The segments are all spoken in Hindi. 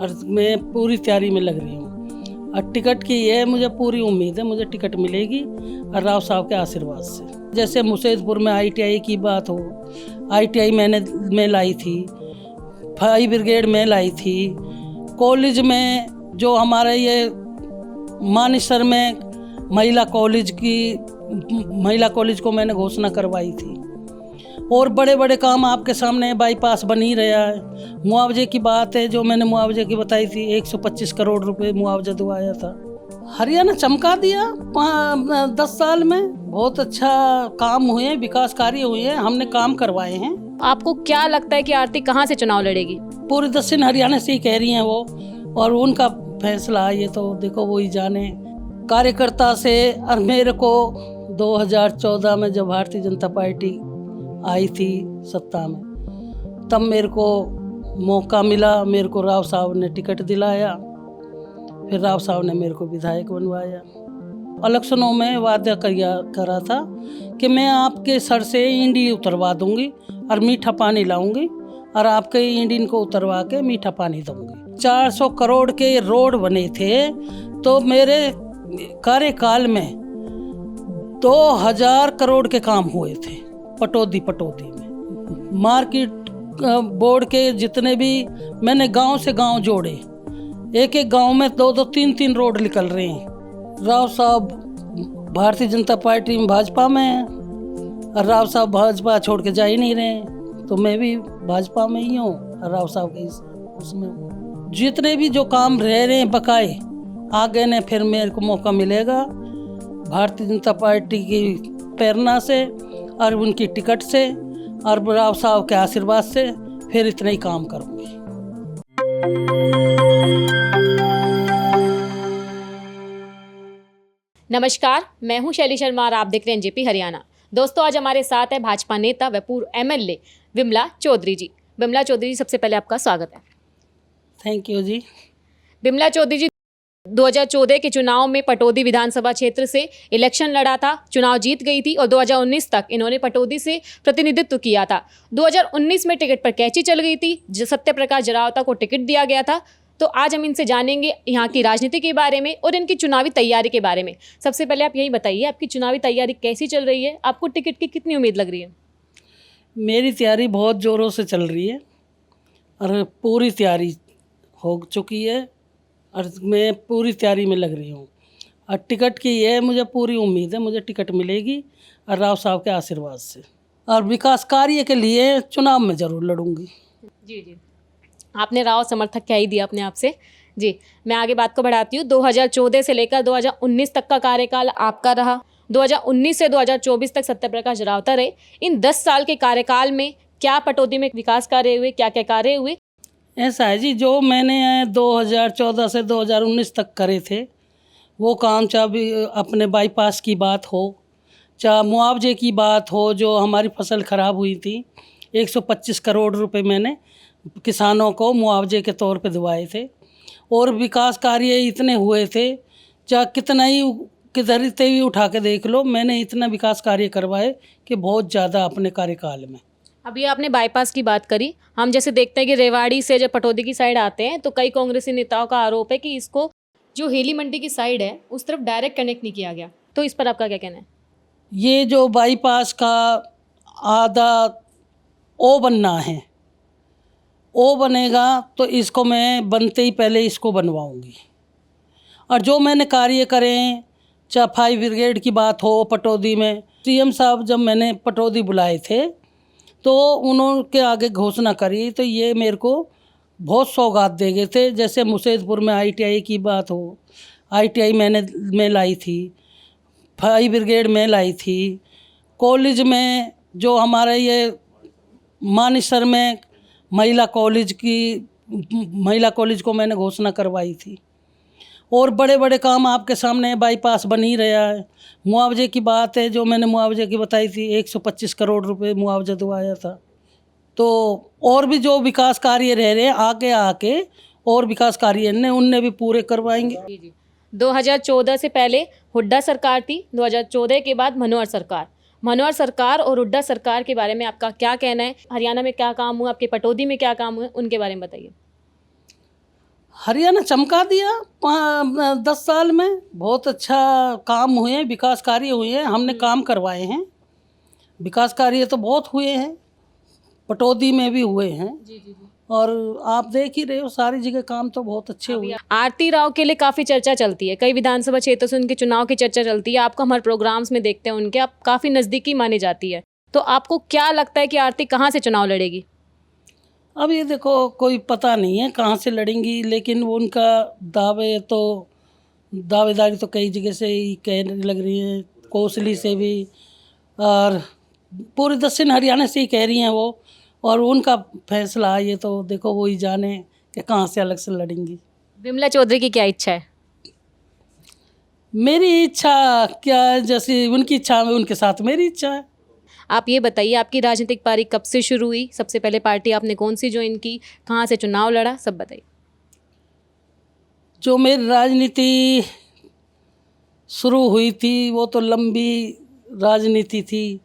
और मैं पूरी तैयारी में लग रही हूँ। और टिकट की ये मुझे पूरी उम्मीद है, मुझे टिकट मिलेगी और राव साहब के आशीर्वाद से। जैसे मुसेदपुर में ITI की बात हो, ITI मैं लाई थी, फायर ब्रिगेड में लाई थी, कॉलेज में जो हमारे ये मानेसर में महिला कॉलेज को मैंने घोषणा करवाई थी। और बड़े बड़े काम आपके सामने, बाईपास बन ही रहा है। मुआवजे की बात है, जो मैंने मुआवजे की बताई थी, 125 करोड़ रुपए मुआवजा दिवाया था। हरियाणा चमका दिया 10 साल में। बहुत अच्छा काम हुए हैं, विकास कार्य हुए हैं, हमने काम करवाए हैं। आपको क्या लगता है कि आरती कहाँ से चुनाव लड़ेगी? पूरे दक्षिण हरियाणा से ही कह रही हैं वो, और उनका फैसला ये तो देखो वो ही जाने। कार्यकर्ता से, और मेरे को 2014 में जब भारतीय जनता पार्टी आई थी सत्ता में, तब मेरे को मौका मिला, मेरे को राव साहब ने टिकट दिलाया, फिर राव साहब ने मेरे को विधायक बनवाया। इलेक्शनों में वादा करा था कि मैं आपके सर से इंडी उतरवा दूंगी और मीठा पानी लाऊंगी, और आपके इंडियन को उतरवा के मीठा पानी दूंगी। 400 करोड़ के रोड बने थे, तो मेरे कार्यकाल में 2000 करोड़ के काम हुए थे पटौदी में। मार्केट बोर्ड के जितने भी मैंने गांव से गांव जोड़े, एक एक गांव में 2-2, 3-3 रोड निकल रहे हैं। राव साहब भारतीय जनता पार्टी में, भाजपा में है, और राव साहब भाजपा छोड़ के जा ही नहीं रहे, तो मैं भी भाजपा में ही हूँ, राव साहब के उसमें। जितने भी जो काम रह रहे हैं बकाए, आगे ने फिर मेरे को मौका मिलेगा भारतीय जनता पार्टी की प्रेरणा से और उनकी टिकट से और राव साहब के आशीर्वाद से, फिर इतना ही काम करूँगी। नमस्कार, मैं हूं शैली शर्मा और आप देख रहे हैं NJP हरियाणा। दोस्तों, आज हमारे साथ है भाजपा नेता व पूर्व MLA विमला चौधरी जी। विमला चौधरी जी, सबसे पहले आपका स्वागत है। थैंक यू जी। विमला चौधरी जी 2014 के चुनाव में पटौदी विधानसभा क्षेत्र से इलेक्शन लड़ा था, चुनाव जीत गई थी और 2019 तक इन्होंने पटौदी से प्रतिनिधित्व किया था। 2019 में टिकट पर कैची चल गई थी, सत्य प्रकाश जरावता को टिकट दिया गया था। तो आज हम इनसे जानेंगे यहाँ की राजनीति के बारे में और इनकी चुनावी तैयारी के बारे में। सबसे पहले आप यही बताइए, आपकी चुनावी तैयारी कैसी चल रही है? आपको टिकट की कितनी उम्मीद लग रही है? मेरी तैयारी बहुत ज़ोरों से चल रही है और पूरी तैयारी हो चुकी है, और मैं पूरी तैयारी में लग रही हूँ। और टिकट की ये मुझे पूरी उम्मीद है, मुझे टिकट मिलेगी और राव साहब के आशीर्वाद से। और विकास कार्य के लिए चुनाव में ज़रूर लड़ूंगी। जी, आपने राव समर्थक कह ही दिया अपने आप से। जी, मैं आगे बात को बढ़ाती हूँ। 2014 से लेकर 2019 तक का कार्यकाल आपका रहा। 2019 से 2024 तक सत्यप्रकाश जरावता रहे। इन 10 साल के कार्यकाल में क्या पटौदी में विकास कार्य हुए, क्या क्या कार्य हुए? ऐसा है जी, जो मैंने 2014 से 2019 तक करे थे वो काम, चाहे भी अपने बाईपास की बात हो, चाहे मुआवजे की बात हो, जो हमारी फसल ख़राब हुई थी, 125 करोड़ रुपए मैंने किसानों को मुआवजे के तौर पे दिवाए थे। और विकास कार्य इतने हुए थे, चाहे कितना ही किधर से भी उठा के देख लो, मैंने इतना विकास कार्य करवाए कि बहुत ज़्यादा अपने कार्यकाल में। अभी आपने बाईपास की बात करी। हम जैसे देखते हैं कि रेवाड़ी से जब पटौदी की साइड आते हैं तो कई कांग्रेसी नेताओं का आरोप है कि इसको जो हेली मंडी की साइड है उस तरफ डायरेक्ट कनेक्ट नहीं किया गया, तो इस पर आपका क्या कहना है? ये जो बाईपास का आधा ओ बनना है, ओ बनेगा तो इसको मैं बनते ही पहले इसको बनवाऊंगी। और जो मैंने कार्य करें, चाहे फायर ब्रिगेड की बात हो पटौदी में, CM साहब जब मैंने पटौदी बुलाए थे तो उन्होंने आगे घोषणा करी, तो ये मेरे को बहुत सौगात दे गए थे। जैसे मुसेदपुर में ITI की बात हो, ITI मैं लाई थी, फायर ब्रिगेड में लाई थी, कॉलेज में जो हमारे ये मानेसर में महिला कॉलेज को मैंने घोषणा करवाई थी। और बड़े बड़े काम आपके सामने, बाईपास बन ही रहा है। मुआवजे की बात है, जो मैंने मुआवजे की बताई थी, 125 करोड़ रुपए मुआवजा दिवाया था। तो और भी जो विकास कार्य रह रहे हैं, आगे आके और विकास कार्य उनने भी पूरे करवाएंगे। जी। 2014 से पहले हुड्डा सरकार थी, 2014 के बाद मनोहर सरकार और हुड्डा सरकार के बारे में आपका क्या कहना है? हरियाणा में क्या काम हुआ, आपके पटौदी में क्या काम हुआ, उनके बारे में बताइए। हरियाणा चमका दिया 10 साल में। बहुत अच्छा काम हुए हैं, विकास कार्य हुए हैं, हमने काम करवाए हैं। विकास कार्य तो बहुत हुए हैं, पटौदी में भी हुए हैं। और आप देख ही रहे हो सारी जगह काम तो बहुत अच्छे हुए। आरती राव के लिए काफ़ी चर्चा चलती है, कई विधानसभा क्षेत्रों से उनके चुनाव की चर्चा चलती है। आपको हमारे प्रोग्राम्स में देखते हैं उनके, आप काफ़ी नज़दीकी मानी जाती है। तो आपको क्या लगता है कि आरती कहाँ से चुनाव लड़ेगी? अब ये देखो, कोई पता नहीं है कहाँ से लड़ेंगी, लेकिन वो उनका दावेदारी तो कई जगह से ही कहने लग रही है, कोसली से भी और पूरे दक्षिण हरियाणा से ही कह रही हैं वो। और उनका फैसला ये तो देखो वो ही जाने कि कहाँ से अलग से लड़ेंगी। विमला चौधरी की क्या इच्छा है? मेरी इच्छा क्या है, जैसे उनकी इच्छा है उनके साथ मेरी इच्छा है। आप ये बताइए, आपकी राजनीतिक पारी कब से शुरू हुई? सबसे पहले पार्टी आपने कौन सी ज्वाइन की? कहाँ से चुनाव लड़ा? सब बताइए। जो मेरी राजनीति शुरू हुई थी वो तो लंबी राजनीति थी।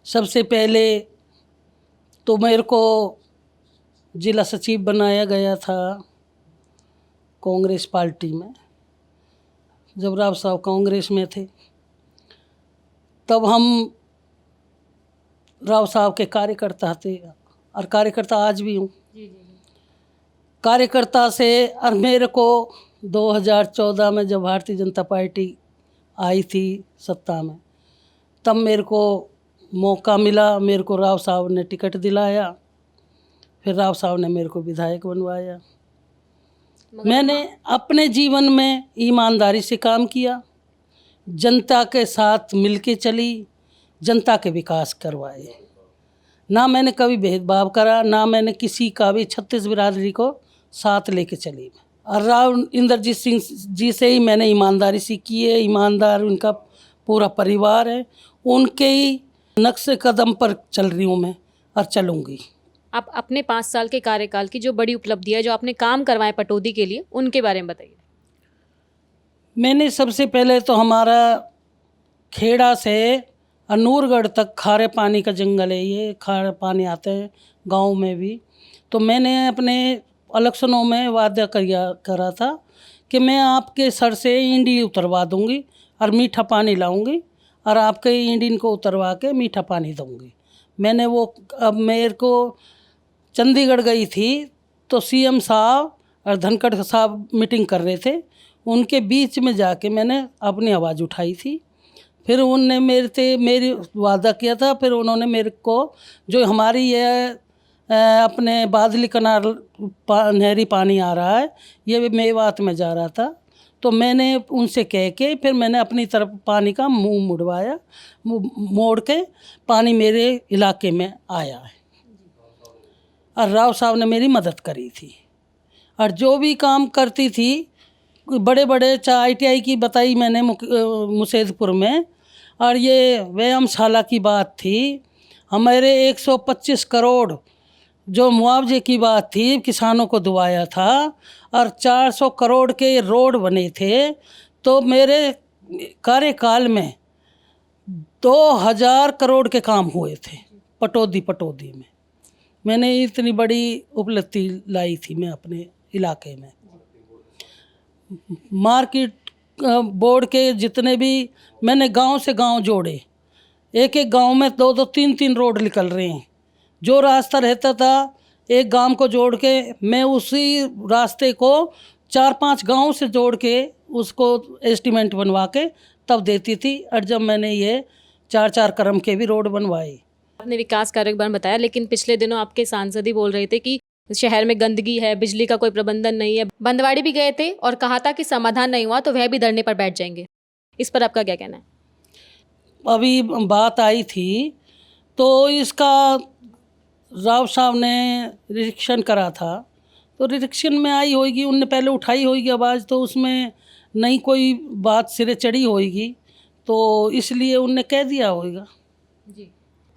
सबसे पहले तो मेरे को जिला सचिव बनाया गया था कांग्रेस पार्टी में, जब राव साहब कांग्रेस में थे। तब हम राव साहब के कार्यकर्ता थे और कार्यकर्ता आज भी हूँ। कार्यकर्ता से और मेरे को 2014 में जब भारतीय जनता पार्टी आई थी सत्ता में, तब मेरे को मौका मिला, मेरे को राव साहब ने टिकट दिलाया, फिर राव साहब ने मेरे को विधायक बनवाया। मैंने अपने जीवन में ईमानदारी से काम किया, जनता के साथ मिलके चली, जनता के विकास करवाए। ना मैंने कभी भेदभाव करा, ना मैंने किसी का भी 36 बिरादरी को साथ लेके चली। और राव इंद्रजीत सिंह जी से ही मैंने ईमानदारी सीखी है। ईमानदार उनका पूरा परिवार है, उनके ही नक्शे कदम पर चल रही हूँ मैं और चलूँगी। आप अपने 5 साल के कार्यकाल की जो बड़ी उपलब्धि है, जो आपने काम करवाए पटौदी के लिए, उनके बारे में बताइए। मैंने सबसे पहले तो हमारा खेड़ा से अनूरगढ़ तक खारे पानी का जंगल है, ये खारे पानी आते हैं गांव में भी। तो मैंने अपने इलेक्शनों में वादा करा था कि मैं आपके सर से इंडी उतरवा दूंगी और मीठा पानी लाऊंगी और आपके इंडिन को उतरवा के मीठा पानी दूंगी। मैंने वो, अब मेरे को चंडीगढ़ गई थी तो सीएम साहब और धनखड़ साहब मीटिंग कर रहे थे, उनके बीच में जाके मैंने अपनी आवाज़ उठाई थी। फिर उनने मेरी वादा किया था, फिर उन्होंने मेरे को जो हमारी ये अपने बादली कनाल नहरी पानी आ रहा है, ये मेवात में जा रहा था, तो मैंने उनसे कह के फिर मैंने अपनी तरफ पानी का मुंह मुड़वाया, मोड़ के पानी मेरे इलाके में आया है। और राव साहब ने मेरी मदद करी थी। और जो भी काम करती थी बड़े बड़े, चाहे ITI की बताई मैंने मुसेदपुर में, और ये व्यायामशाला की बात थी, हमारे 125 करोड़ जो मुआवजे की बात थी किसानों को दुआया था, और 400 करोड़ के रोड बने थे। तो मेरे कार्यकाल में 2000 करोड़ के काम हुए थे पटौदी में। मैंने इतनी बड़ी उपलब्धि लाई थी मैं अपने इलाके में। मार्केट बोर्ड के जितने भी मैंने गांव से गांव जोड़े, एक एक गांव में 2-2 3-3 रोड निकल रहे हैं। जो रास्ता रहता था एक गांव को जोड़ के, मैं उसी रास्ते को 4-5 गांव से जोड़ के उसको एस्टीमेट बनवा के तब देती थी। और जब मैंने ये 4-4 क्रम के भी रोड बनवाए। आपने विकास कार्य के बारे में बताया, लेकिन पिछले दिनों आपके सांसद ही बोल रहे थे कि शहर में गंदगी है, बिजली का कोई प्रबंधन नहीं है। बंदवाड़ी भी गए थे और कहा था कि समाधान नहीं हुआ तो वह भी धरने पर बैठ जाएंगे। इस पर आपका क्या कहना है? अभी बात आई थी तो इसका राव साहब ने निरीक्षण करा था, तो निरीक्षण में आई होगी, उनने पहले उठाई होगी आवाज़, तो उसमें नहीं कोई बात सिरे चढ़ी होगी, तो इसलिए उनने कह दिया होगा। जी,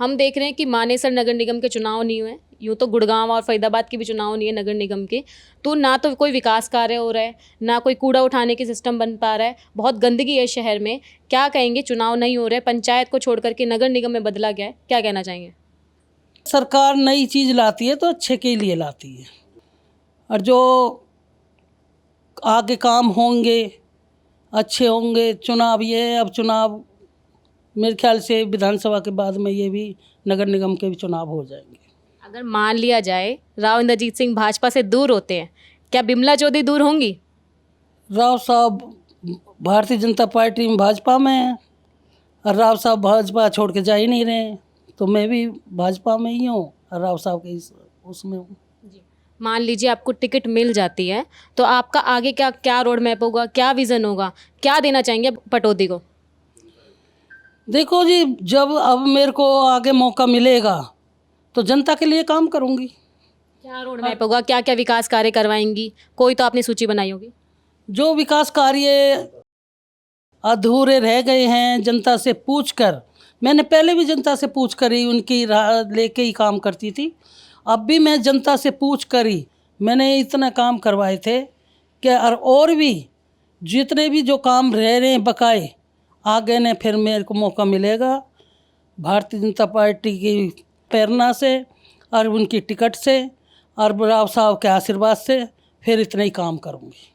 हम देख रहे हैं कि मानेसर नगर निगम के चुनाव नहीं हुए, यूँ तो गुड़गांव और फरीदाबाद के भी चुनाव नहीं है नगर निगम के, तो ना तो कोई विकास कार्य हो रहा है, ना कोई कूड़ा उठाने की सिस्टम बन पा रहा है, बहुत गंदगी है शहर में। क्या कहेंगे? चुनाव नहीं हो रहे, पंचायत को छोड़ करके नगर निगम में बदला गया है, क्या कहना चाहेंगे? सरकार नई चीज़ लाती है तो अच्छे के लिए लाती है, और जो आगे काम होंगे, अच्छे होंगे। चुनाव ये है, अब चुनाव मेरे ख्याल से विधानसभा के बाद में ये भी नगर निगम के भी चुनाव हो जाएंगे। अगर मान लिया जाए राव इंद्रजीत सिंह भाजपा से दूर होते हैं, क्या बिमला चौधरी दूर होंगी? राव साहब भारतीय जनता पार्टी में भाजपा में हैं और राव साहब भाजपा छोड़ के जा ही नहीं रहे, तो मैं भी भाजपा में ही हूँ और राव साहब के उसमें हूँ। मान लीजिए आपको टिकट मिल जाती है तो आपका आगे क्या क्या रोड मैप होगा, क्या विज़न होगा, क्या देना चाहेंगे पटौदी को? देखो जी, जब अब मेरे को आगे मौका मिलेगा तो जनता के लिए काम करूँगी। क्या रोड मैप होगा, क्या क्या विकास कार्य करवाएंगी? कोई तो आपने सूची बनाई होगी। जो विकास कार्य अधूरे रह गए हैं, जनता से पूछकर, मैंने पहले भी जनता से पूछ कर ही उनकी राय लेके ही काम करती थी। अब भी मैं जनता से पूछ कर ही मैंने इतना काम करवाए थे कि और भी जितने भी जो काम रह रहे हैं बकाए, आगे ने फिर मेरे को मौका मिलेगा भारतीय जनता पार्टी की प्रेरणा से और उनकी टिकट से और राव साहब के आशीर्वाद से फिर इतना ही काम करूँगी।